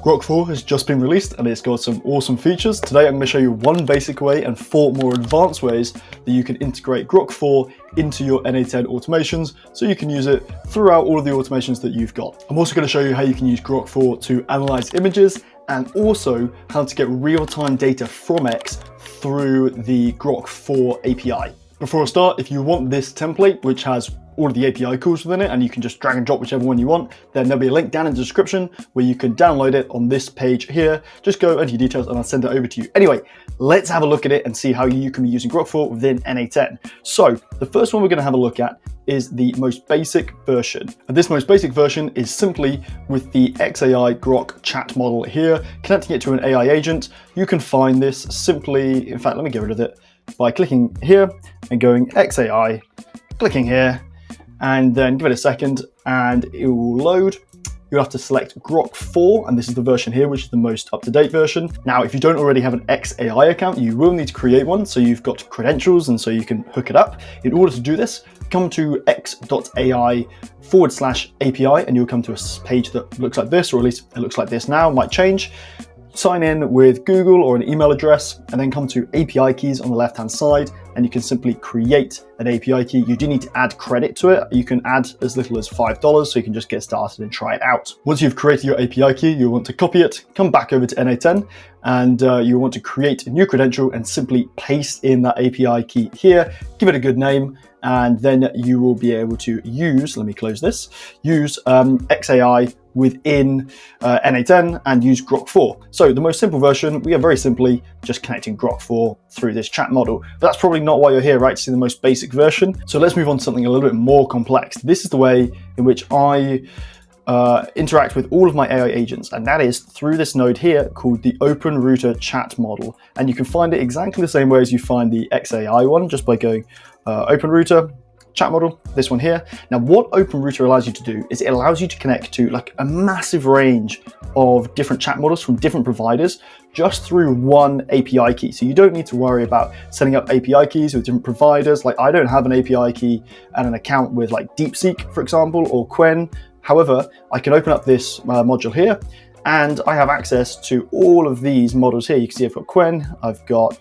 Grok 4 has just been released and it's got some awesome features. Today I'm going to show you one basic way and 4 more advanced ways that you can integrate Grok 4 into your n8n automations so you can use it throughout all of the automations that you've got. I'm also going to show you how you can use Grok 4 to analyze images and also how to get real-time data from X through the Grok 4 API. Before I start, if you want this template, which has all of the API calls within it, and you can just drag and drop whichever one you want, then there'll be a link down in the description where you can download it on this page here. Just go enter your details and I'll send it over to you. Anyway, let's have a look at it and see how you can be using Grok 4 within n8n. So the first one we're going to have a look at is the most basic version. And this most basic version is simply with the XAI Grok chat model here, connecting it to an AI agent. You can find this simply, in fact, let me get rid of it, by clicking here and going XAI, clicking here, and then give it a second and it will load. You'll have to select Grok 4, and this is the version here, which is the most up-to-date version. Now, if you don't already have an XAI account, you will need to create one, so you've got credentials and so you can hook it up. In order to do this, come to x.ai/API and you'll come to a page that looks like this, or at least it looks like this now, might change. Sign in with Google or an email address, and then come to API keys on the left-hand side, and you can simply create an API key. You do need to add credit to it. You can add as little as $5, so you can just get started and try it out. Once you've created your API key, you'll want to copy it, come back over to n8n, and you'll want to create a new credential and simply paste in that API key here, give it a good name, and then you will be able to use, let me close this, use XAI within n8n and use Grok 4. So the most simple version, we are very simply just connecting Grok 4 through this chat model. But that's probably not why you're here, right? To see the most basic version. So let's move on to something a little bit more complex. This is the way in which I interact with all of my AI agents, and that is through this node here called the Open Router chat model. And you can find it exactly the same way as you find the XAI one, just by going Open Router chat model, this one here. Now, what Open Router allows you to do is it allows you to connect to like a massive range of different chat models from different providers just through one API key. So you don't need to worry about setting up API keys with different providers. Like I don't have an API key and an account with like DeepSeek, for example, or Qwen. However, I can open up this module here and I have access to all of these models here. You can see I've got Qwen, I've got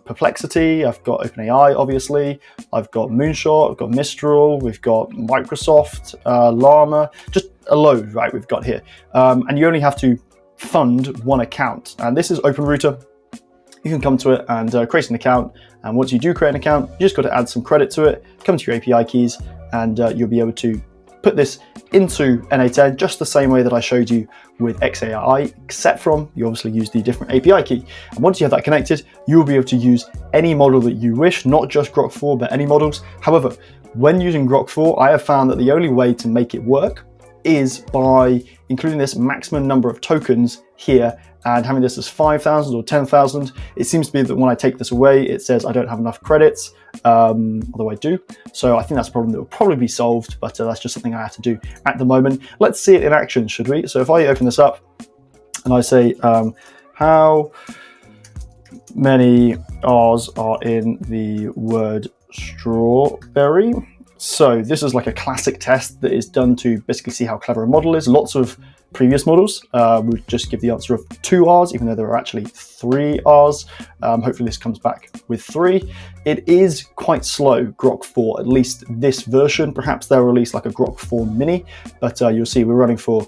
Perplexity, I've got OpenAI, obviously, I've got Moonshot, I've got Mistral, we've got Microsoft, Llama, just a load, right, we've got here. And you only have to fund one account. And this is Open Router. You can come to it and create an account. And once you do create an account, you just got to add some credit to it, come to your API keys, and you'll be able to put this into n8n just the same way that I showed you with XAI, except from you obviously use the different API key. And once you have that connected, you'll be able to use any model that you wish, not just Grok 4, but any models. However, when using Grok 4, I have found that the only way to make it work is by including this maximum number of tokens here and having this as 5,000 or 10,000. It seems to be that when I take this away, it says I don't have enough credits, although I do. So I think that's a problem that will probably be solved, but that's just something I have to do at the moment. Let's see it in action, should we? So if I open this up and I say, how many R's are in the word strawberry? So this is like a classic test that is done to basically see how clever a model is. Lots of previous models would just give the answer of 2 R's, even though there are actually 3 R's. Hopefully this comes back with 3. It is quite slow, Grok 4, at least this version. Perhaps they'll release like a Grok 4 mini, but you'll see we're running for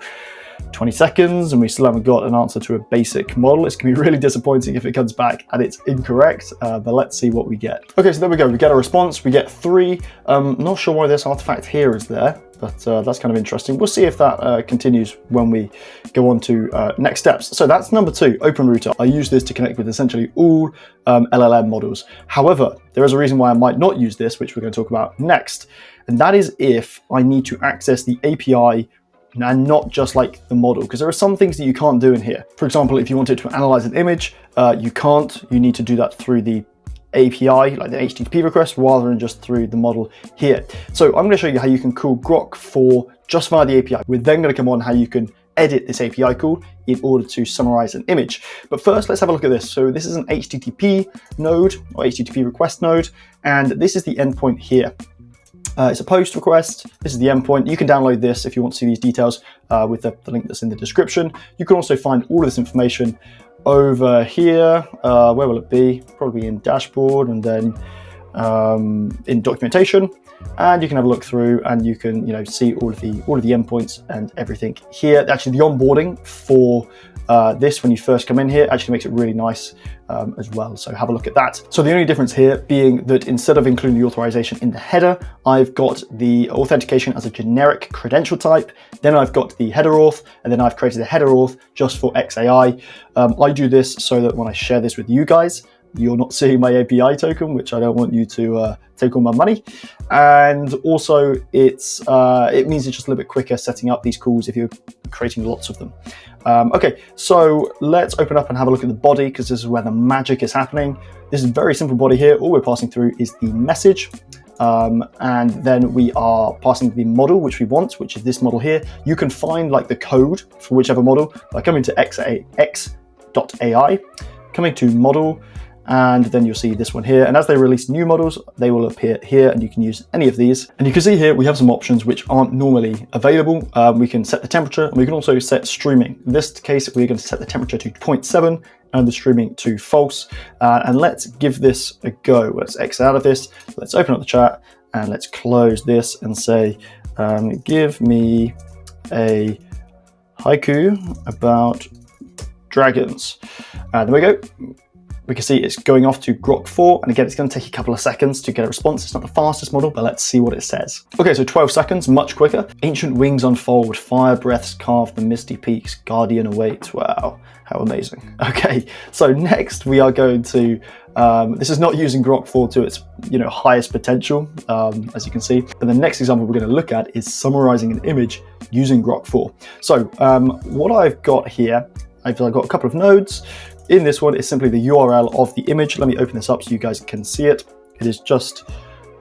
20 seconds and we still haven't got an answer to a basic model. It's gonna be really disappointing if it comes back and it's incorrect, but let's see what we get. Okay, so there we go. We get a response. We get 3. Not sure why this artifact here is there, but that's kind of interesting. We'll see if that continues when we go on to next steps. So that's number 2, Open Router. I use this to connect with essentially all LLM models. However, there is a reason why I might not use this, which we're going to talk about next, and that is if I need to access the API and not just like the model, because there are some things that you can't do in here. For example, if you wanted to analyze an image, you can't. You need to do that through the API, like the HTTP request, rather than just through the model here. So I'm going to show you how you can call Grok 4 just via the API. We're then going to come on how you can edit this API call in order to summarize an image. But first, let's have a look at this. So this is an HTTP node or HTTP request node, and this is the endpoint here. It's a post request. This is the endpoint. You can download this if you want to see these details with the link that's in the description. You can also find all of this information over here. Where will it be? Probably in dashboard and then in documentation. And you can have a look through and you can see all of the endpoints and everything here. Actually, the onboarding for this when you first come in here actually makes it really nice as well. So have a look at that. So the only difference here being that instead of including the authorization in the header, I've got the authentication as a generic credential type. Then I've got the header auth, and then I've created a header auth just for XAI. I do this so that when I share this with you guys, you're not seeing my API token, which I don't want you to take all my money. And also it means it's just a little bit quicker setting up these calls if you're creating lots of them. Okay, so let's open up and have a look at the body, because this is where the magic is happening. This is a very simple body here. All we're passing through is the message. And then we are passing the model which we want, which is this model here. You can find like the code for whichever model by coming to x.ai, coming to model, and then you'll see this one here. And as they release new models, they will appear here and you can use any of these. And you can see here we have some options which aren't normally available. We can set the temperature and we can also set streaming. In this case, we're going to set the temperature to 0.7 and the streaming to false. And let's give this a go. Let's exit out of this. Let's open up the chat and let's close this and say, give me a haiku about dragons. There we go. We can see it's going off to Grok 4, and again, it's going to take a couple of seconds to get a response. It's not the fastest model, but let's see what it says. Okay, so 12 seconds, much quicker. Ancient wings unfold, fire breaths carve the misty peaks, guardian awaits. Wow, how amazing. Okay, so next we are going to, this is not using Grok 4 to its highest potential, as you can see. But the next example we're going to look at is summarizing an image using Grok 4. So what I've got here, I've got a couple of nodes. In this one is simply the URL of the image. Let me open this up so you guys can see it. It is just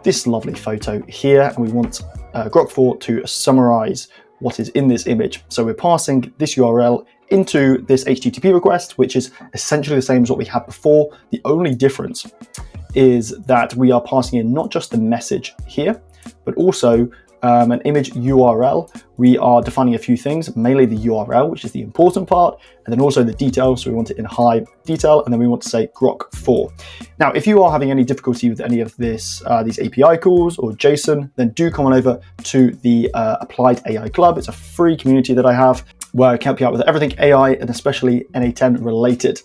this lovely photo here, and we want Grok 4 to summarize what is in this image. So we're passing this URL into this HTTP request, which is essentially the same as what we had before. The only difference is that we are passing in not just the message here, but also an image URL. We are defining a few things, mainly the URL, which is the important part, and then also the detail. So we want it in high detail, and then we want to say Grok 4. Now, if you are having any difficulty with any of this, these API calls or JSON, then do come on over to the Applied AI Club. It's a free community that I have where I can help you out with everything AI and especially n8n related.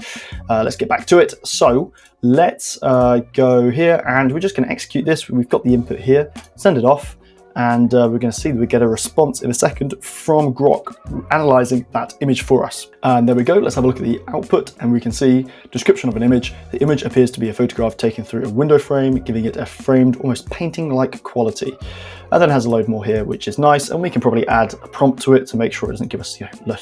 Let's get back to it. So let's go here, and we're just going to execute this. We've got the input here, send it off. And we're going to see that we get a response in a second from Grok analyzing that image for us. And there we go. Let's have a look at the output, and we can see description of an image. The image appears to be a photograph taken through a window frame, giving it a framed, almost painting-like quality. And then it has a load more here, which is nice. And we can probably add a prompt to it to make sure it doesn't give us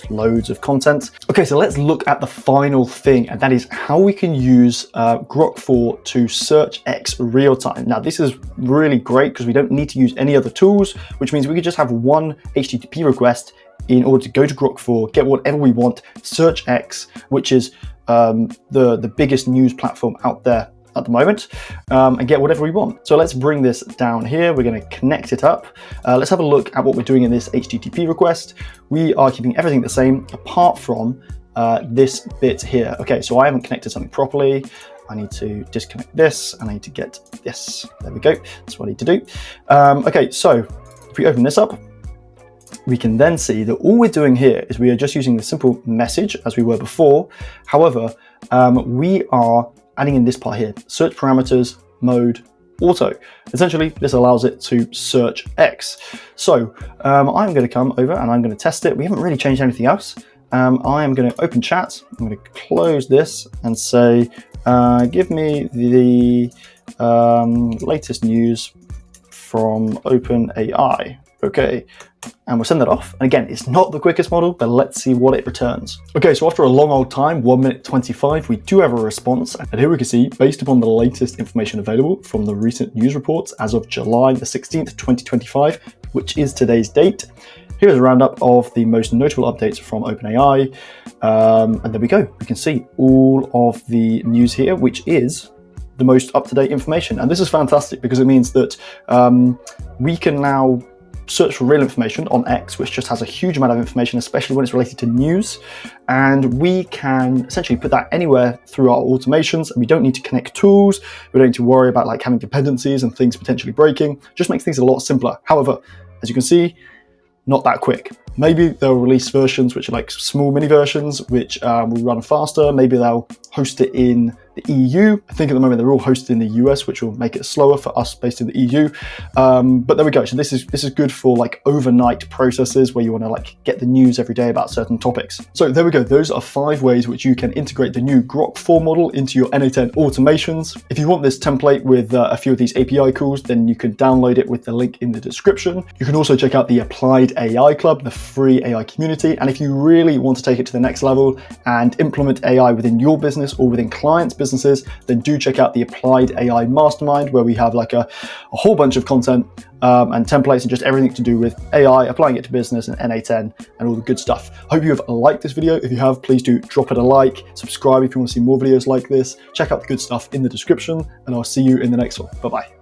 loads of content. Okay, so let's look at the final thing, and that is how we can use Grok 4 to search X real time. Now, this is really great because we don't need to use any other tools, which means we could just have one HTTP request in order to go to Grok 4, get whatever we want, search X, which is the biggest news platform out there at the moment, and get whatever we want. So let's bring this down here. We're going to connect it up. Let's have a look at what we're doing in this HTTP request. We are keeping everything the same apart from this bit here. Okay, so I haven't connected something properly. I need to disconnect this, and I need to get this. There we go. That's what I need to do. Okay, so if we open this up, we can then see that all we're doing here is we are just using the simple message as we were before. However, we are adding in this part here, search parameters, mode, auto. Essentially, this allows it to search X. So I'm going to come over and I'm going to test it. We haven't really changed anything else. I am going to open chat. I'm going to close this and say, give me the latest news from OpenAI. Okay, and we'll send that off. And again, it's not the quickest model, but let's see what it returns. Okay, so after a long old time, 1 minute 25, we do have a response. And here we can see, based upon the latest information available from the recent news reports as of July the 16th, 2025, which is today's date, here's a roundup of the most notable updates from OpenAI. And there we go. We can see all of the news here, which is the most up-to-date information. And this is fantastic because it means that we can now search for real information on X, which just has a huge amount of information, especially when it's related to news. And we can essentially put that anywhere through our automations, and we don't need to connect tools. We don't need to worry about like having dependencies and things potentially breaking. Just makes things a lot simpler. However, as you can see, not that quick. Maybe they'll release versions which are like small mini versions, which will run faster. Maybe they'll host it in the EU. I think at the moment they're all hosted in the US, which will make it slower for us based in the EU. But there we go. So this is good for like overnight processes where you want to like get the news every day about certain topics. So there we go. Those are 5 ways which you can integrate the new Grok 4 model into your n8n automations. If you want this template with a few of these API calls, then you can download it with the link in the description. You can also check out the Applied AI Club, the free AI community. And if you really want to take it to the next level and implement AI within your business or within clients' businesses, then do check out the Applied AI Mastermind, where we have like a whole bunch of content and templates and just everything to do with AI, applying it to business and n8n and all the good stuff. Hope you have liked this video. If you have, please do drop it a like, subscribe if you want to see more videos like this, check out the good stuff in the description, and I'll see you in the next one. Bye-bye.